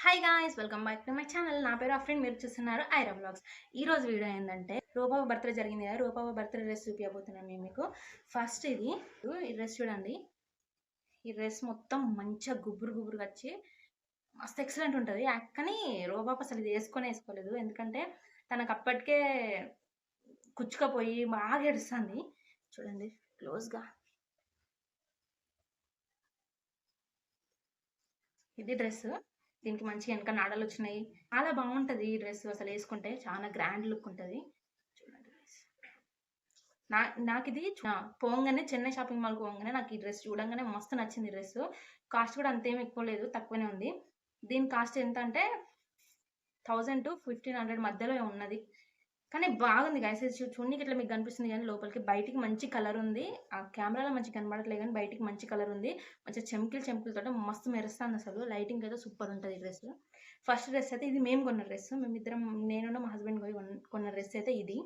Hi guys, welcome back to my channel. నా పేరు అఫ్రిన్, మీరు చూస్తున్నారు ఐరా బ్లాగ్స్. ఈ రోజు వీడియో ఏంటంటే రూపావ బర్త్డే జరిగింది కదా, రూపావ బర్త్డే డ్రెస్ చూపించబోతున్నాను నేను మీకు. ఫస్ట్ ఈ డ్రెస్ చూడండి. ఈ డ్రెస్ మొత్తం మంచిగా గుబురు గుబురుగా వచ్చి మస్తు ఎక్సలెంట్ ఉంటుంది. కానీ రూపావ అసలు ఇది వేసుకోలేదు, ఎందుకంటే తనకు అప్పటికే కుచ్చుకపోయి బాగా ఏడుస్తుంది. చూడండి క్లోజ్గా, ఇది డ్రెస్. దీనికి మంచి వెనక నాడలు వచ్చినాయి. చాలా బాగుంటుంది ఈ డ్రెస్, అసలు వేసుకుంటే చాలా గ్రాండ్ లుక్ ఉంటుంది. చూడండి guys. నాకు ఇది పోగానే చెన్నై షాపింగ్ మాల్కి పోగానే నాకు ఈ డ్రెస్ చూడంగానే మస్తు నచ్చింది. ఈ డ్రెస్ కాస్ట్ కూడా అంతేం ఎక్కువ లేదు, తక్కువనే ఉంది. దీని కాస్ట్ ఎంత అంటే 1000 to 1500 మధ్యలో ఉన్నది. కానీ బాగుంది గైస్. చూడడానికి ఇట్లా మీకు కనిపిస్తుంది కానీ లోపలికి బయటికి మంచి కలర్ ఉంది. ఆ కెమెరాలో మంచి కనబడట్లేదు కానీ బయటికి మంచి కలర్ ఉంది. మంచిగా చెమ్కిలతో మస్తు మెరుస్తుంది. అసలు లైటింగ్ అయితే సూపర్ ఉంటుంది ఈ డ్రెస్. ఫస్ట్ డ్రెస్ అయితే ఇది మేము కొన్న డ్రెస్, మేమిద్దరం, నేను మా హస్బెండ్ పోయి కొన్న డ్రెస్ అయితే ఇది.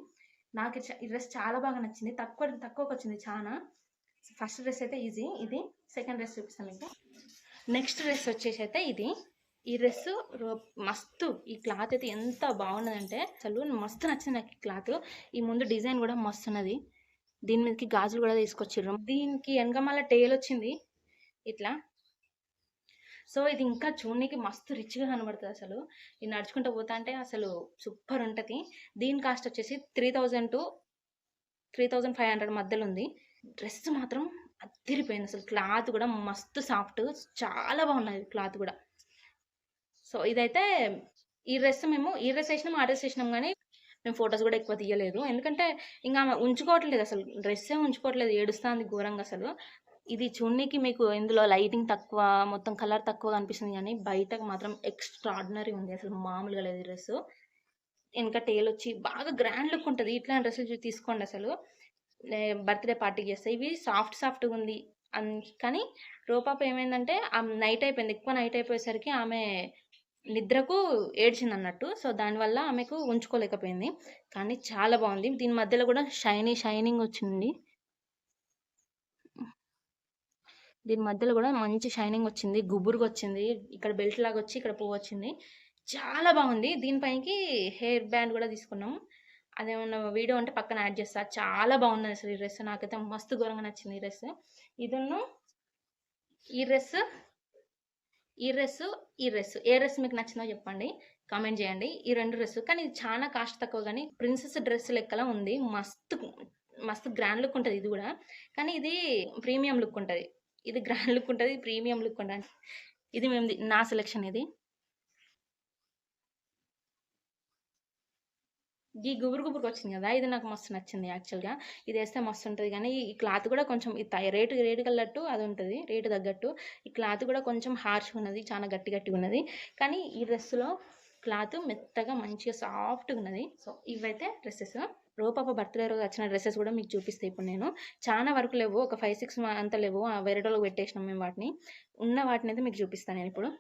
నాకు ఈ డ్రెస్ చాలా బాగా నచ్చింది. తక్కువకి వచ్చింది చాలా. ఫస్ట్ డ్రెస్ అయితే ఇది. సెకండ్ డ్రెస్ చూపిస్తాను మీకు. నెక్స్ట్ డ్రెస్ వచ్చేసి అయితే ఇది. ఈ డ్రెస్ మస్తు, ఈ క్లాత్ అయితే ఎంత బాగున్నదంటే అసలు మస్తు నచ్చింది నాకు ఈ క్లాత్. ఈ ముందు డిజైన్ కూడా మస్తు ఉన్నది. దీని మీదకి గాజులు కూడా తీసుకొచ్చిర్రు. దీనికి వెనక మళ్ళీ టేల్ వచ్చింది ఇట్లా. సో ఇది ఇంకా చూడడానికి మస్తు రిచ్గా కనబడుతుంది. అసలు ఇది నడుచుకుంటూ పోతా అంటే అసలు సూపర్ ఉంటుంది. దీని కాస్ట్ వచ్చేసి 3000 to 3500 మధ్యలో ఉంది. డ్రెస్ మాత్రం అదిరిపోయింది. అసలు క్లాత్ కూడా మస్తు సాఫ్ట్, చాలా బాగున్నది క్లాత్ కూడా. సో ఇదైతే ఈ డ్రెస్ వేసినాం, ఆ డ్రెస్ వేసినాం, కానీ మేము ఫొటోస్ కూడా ఎక్కువ తీయలేదు, ఎందుకంటే ఇంకా ఉంచుకోవట్లేదు. అసలు డ్రెస్సే ఉంచుకోవట్లేదు, ఏడుస్తుంది ఘోరంగా అసలు. ఇది చూడడానికి మీకు ఇందులో లైటింగ్ తక్కువ, మొత్తం కలర్ తక్కువ కనిపిస్తుంది, కానీ బయటకు మాత్రం ఎక్స్ట్రాడినరీ ఉంది. అసలు మామూలుగా లేదు డ్రెస్. వెనక టేల్ వచ్చి బాగా గ్రాండ్ లుక్ ఉంటుంది. ఇట్లాంటి డ్రెస్సులు తీసుకోండి అసలు, బర్త్డే పార్టీకి చేస్తే. ఇవి సాఫ్ట్గా ఉంది కానీ రూపాప ఏమైందంటే నైట్ అయిపోయింది, ఎక్కువ నైట్ అయిపోయేసరికి ఆమె నిద్రకు ఏడ్చింది అన్నట్టు. సో దానివల్ల ఆమెకు ఉంచుకోలేకపోయింది. కానీ చాలా బాగుంది. దీని మధ్యలో కూడా షైనింగ్ వచ్చింది. దీని మధ్యలో కూడా మంచి షైనింగ్ వచ్చింది, గుబురుగా వచ్చింది. ఇక్కడ బెల్ట్ లాగా వచ్చి ఇక్కడ పువ్వు వచ్చింది. చాలా బాగుంది. దీనిపైకి హెయిర్ బ్యాండ్ కూడా తీసుకున్నాం. అదేమన్నా వీడియో అంటే పక్కన యాడ్ చేస్తా. చాలా బాగుంది అసలు ఈ డ్రెస్, నాకైతే మస్తు ఘోరంగా నచ్చింది ఈ డ్రెస్. ఇదನ್ನು ఈ డ్రెస్ ఏ డ్రెస్ మీకు నచ్చిందో చెప్పండి, కామెంట్ చేయండి. ఈ రెండు డ్రెస్, కానీ ఇది చాలా కాస్ట్ తక్కువ, కానీ ప్రిన్సెస్ డ్రెస్ లెక్కలా ఉంది. మస్తు గ్రాండ్ లుక్ ఉంటుంది ఇది కూడా, కానీ ఇది ప్రీమియం లుక్ ఉంటుంది. ఇది గ్రాండ్ లుక్ ఉంటుంది, ప్రీమియం లుక్ ఉంటుంది. ఇది నా సెలెక్షన్. ఇది ఈ గుబురుగా వచ్చింది కదా, ఇది నాకు మస్తు నచ్చింది యాక్చువల్గా. ఇది వేస్తే మస్తు ఉంటుంది, కానీ ఈ క్లాత్ కూడా కొంచెం రేటు కల్లట్టు అది ఉంటుంది, రేటు తగ్గట్టు. ఈ క్లాత్ కూడా కొంచెం హార్ష్గా ఉన్నది, చాలా గట్టిగా ఉన్నది. కానీ ఈ డ్రెస్సులో క్లాత్ మెత్తగా మంచిగా సాఫ్ట్గా ఉన్నది. సో ఇవైతే డ్రెస్సెస్. రూపాప బర్త్డే రోజు వచ్చిన డ్రెస్సెస్ కూడా మీకు చూపిస్తాయి ఇప్పుడు నేను. చాలా వరకు లేవు, ఒక 5-6 అంత లేవు, వేరే వాళ్ళకి పెట్టేసినాం మేము వాటిని. ఉన్న వాటిని అయితే మీకు చూపిస్తాను నేను ఇప్పుడు.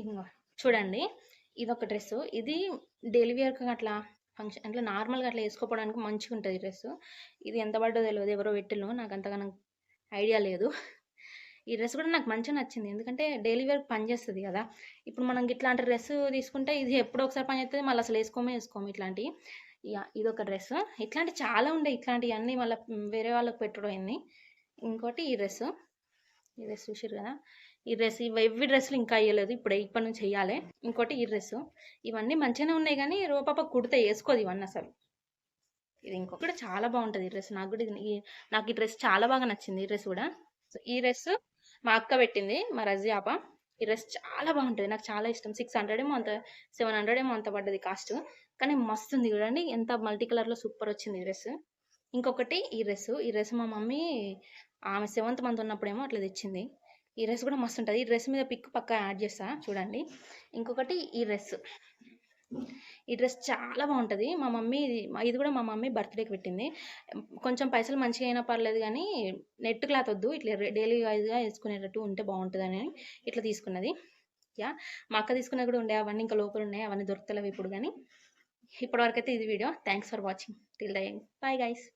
ఇంకా చూడండి, ఇది ఒక డ్రెస్సు. ఇది డైలీ వేర్గా అట్లా ఫంక్షన్ అట్లా నార్మల్గా అట్లా వేసుకోవడానికి మంచిగా ఉంటుంది డ్రెస్. ఇది ఎంత పడ్డో తెలియదు, ఎవరో పెట్టిలో, నాకు అంతగానో ఐడియా లేదు. ఈ డ్రెస్ కూడా నాకు మంచిగా నచ్చింది, ఎందుకంటే డైలీ వేర్ పనిచేస్తుంది కదా. ఇప్పుడు మనం ఇట్లాంటి డ్రెస్ తీసుకుంటే ఇది ఎప్పుడో ఒకసారి పని చేస్తుంది, మళ్ళీ అసలు వేసుకోము ఇట్లాంటివి. ఇది ఒక డ్రెస్. ఇట్లాంటి చాలా ఉండే, ఇట్లాంటివి అన్నీ మళ్ళీ వేరే వాళ్ళకి పెట్టడం అయింది. ఇంకోటి ఈ డ్రెస్ చూసారు కదా. ఈ డ్రెస్ ఇవి డ్రెస్సులు ఇంకా వేయలేదు, ఇప్పటి నుంచి వేయాలి. ఇంకోటి ఈ డ్రెస్. ఇవన్నీ మంచిగానే ఉన్నాయి, కానీ రూపాప కుడితే వేసుకోదు ఇవన్నీ అసలు. ఇది ఇంకొకటి చాలా బాగుంటుంది ఈ డ్రెస్. నాకు ఈ డ్రెస్ చాలా బాగా నచ్చింది ఈ డ్రెస్ కూడా. ఈ డ్రెస్ మా అక్క పెట్టింది, మా రజియాప. ఈ డ్రెస్ చాలా బాగుంటుంది, నాకు చాలా ఇష్టం. 600 ఏమో అంత, 700 ఏమో అంత పడ్డది కాస్ట్, కానీ మస్తు ఉంది చూడండి, ఎంత మల్టీ కలర్లో సూపర్ వచ్చింది ఈ డ్రెస్. ఇంకొకటి ఈ డ్రెస్ మా మమ్మీ ఆమె 7th మంత్ ఉన్నప్పుడేమో అట్లా తెచ్చింది. ఈ డ్రెస్ కూడా మస్తు ఉంటుంది. ఈ డ్రెస్ మీద పిక్ పక్క యాడ్ చేస్తా చూడండి. ఇంకొకటి ఈ డ్రెస్ చాలా బాగుంటుంది. మా మమ్మీ ఇది కూడా మా మమ్మీ బర్త్డేకి పెట్టింది. కొంచెం పైసలు మంచిగా అయినా పర్లేదు, కానీ నెట్ క్లాత్ వద్దు, ఇట్లా డైలీ వైజ్గా వేసుకునేటట్టు ఉంటే బాగుంటుందని ఇట్లా తీసుకున్నది. మా అక్క తీసుకున్నది కూడా ఉండే, అవన్నీ ఇంకా లోపల ఉన్నాయి, అవన్నీ దొరుకుతలేవు ఇప్పుడు. కానీ ఇప్పటివరకు అయితే ఇది video. Thanks for watching till the end. Bye guys.